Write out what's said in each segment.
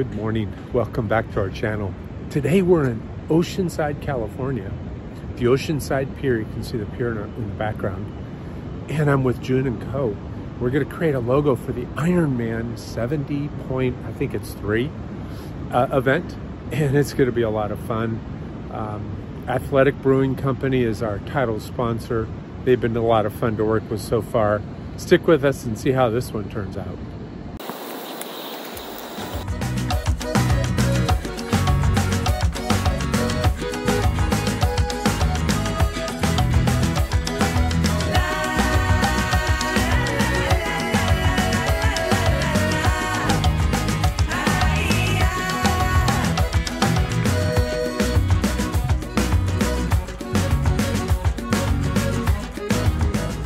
Good morning. Welcome back to our channel. Today we're in Oceanside, California. The Oceanside Pier, you can see the pier in the background. And I'm with June and Co. We're gonna create a logo for the Ironman 70.3 event. And it's gonna be a lot of fun. Athletic Brewing Company is our title sponsor. They've been a lot of fun to work with so far. Stick with us and see how this one turns out.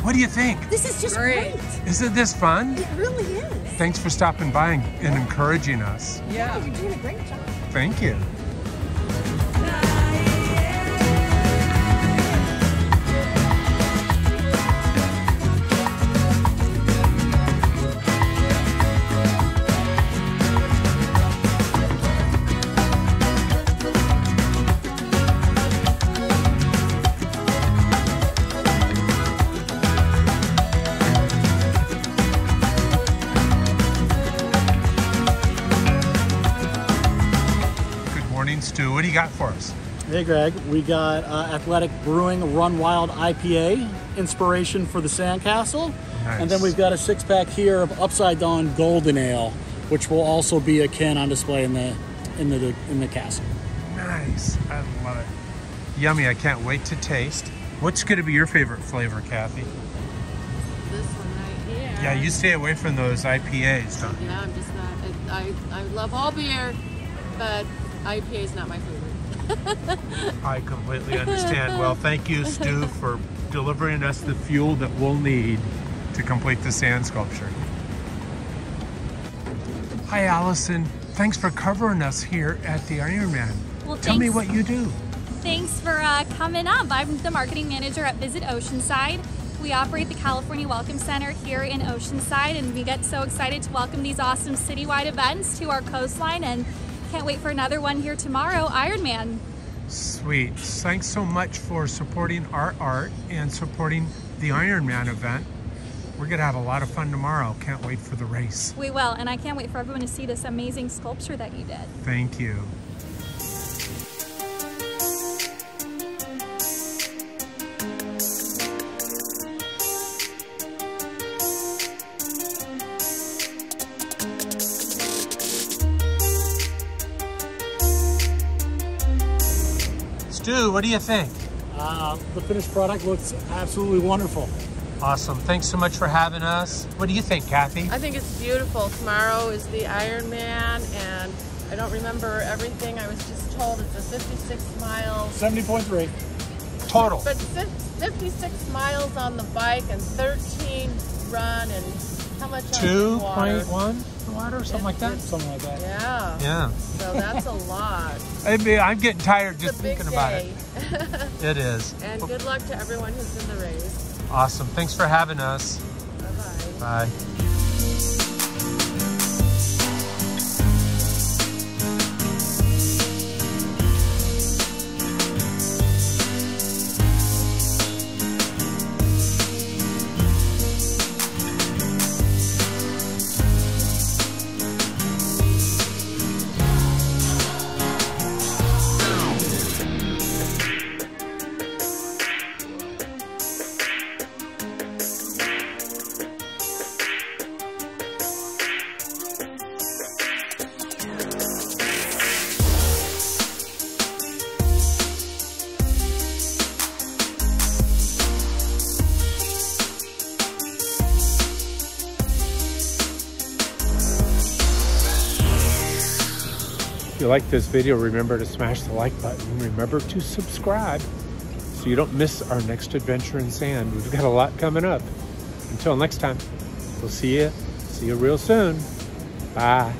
What do you think? This is just great. Isn't this fun? It really is. Thanks for stopping by and encouraging us. Yeah, you're doing a great job. Thank you. Stu, what do you got for us? Hey Greg, we got Athletic Brewing Run Wild IPA, inspiration for the Sandcastle. Nice. And then we've got a 6-pack here of Upside Down Golden Ale, which will also be a can on display in the castle. Nice, I love it. Yummy, I can't wait to taste. What's going to be your favorite flavor, Kathy? This one right here. Yeah, you stay away from those IPAs, don't you? Yeah, I'm just not. I love all beer, but IPA is not my favorite. I completely understand. Well, thank you, Stu, for delivering us the fuel that we'll need to complete the sand sculpture. Hi, Allison. Thanks for covering us here at the Ironman. Well, tell me what you do. Thanks for coming up. I'm the marketing manager at Visit Oceanside. We operate the California Welcome Center here in Oceanside, and we get so excited to welcome these awesome citywide events to our coastline, and can't wait for another one here tomorrow, Ironman. Sweet. Thanks so much for supporting our art and supporting the Ironman event. We're going to have a lot of fun tomorrow. Can't wait for the race. We will, and I can't wait for everyone to see this amazing sculpture that you did. Thank you. Stu, what do you think? The finished product looks absolutely wonderful. Awesome. Thanks so much for having us. What do you think, Kathy? I think it's beautiful. Tomorrow is the Ironman, and I don't remember everything. I was just told it's a 56 mile. 70.3. Total. But 56 miles on the bike and 13 run and how much on the water? 2.1 water, something like that? Something like that. Yeah. Yeah. So that's a lot. I mean, I'm getting tired just It's a big thinking about day. it. It is. And good luck to everyone who's in the race. Awesome. Thanks for having us. Bye-bye. Bye. If you like this video, remember to smash the like button. Remember to subscribe so you don't miss our next adventure in sand. We've got a lot coming up. Until next time, we'll see you real soon. Bye.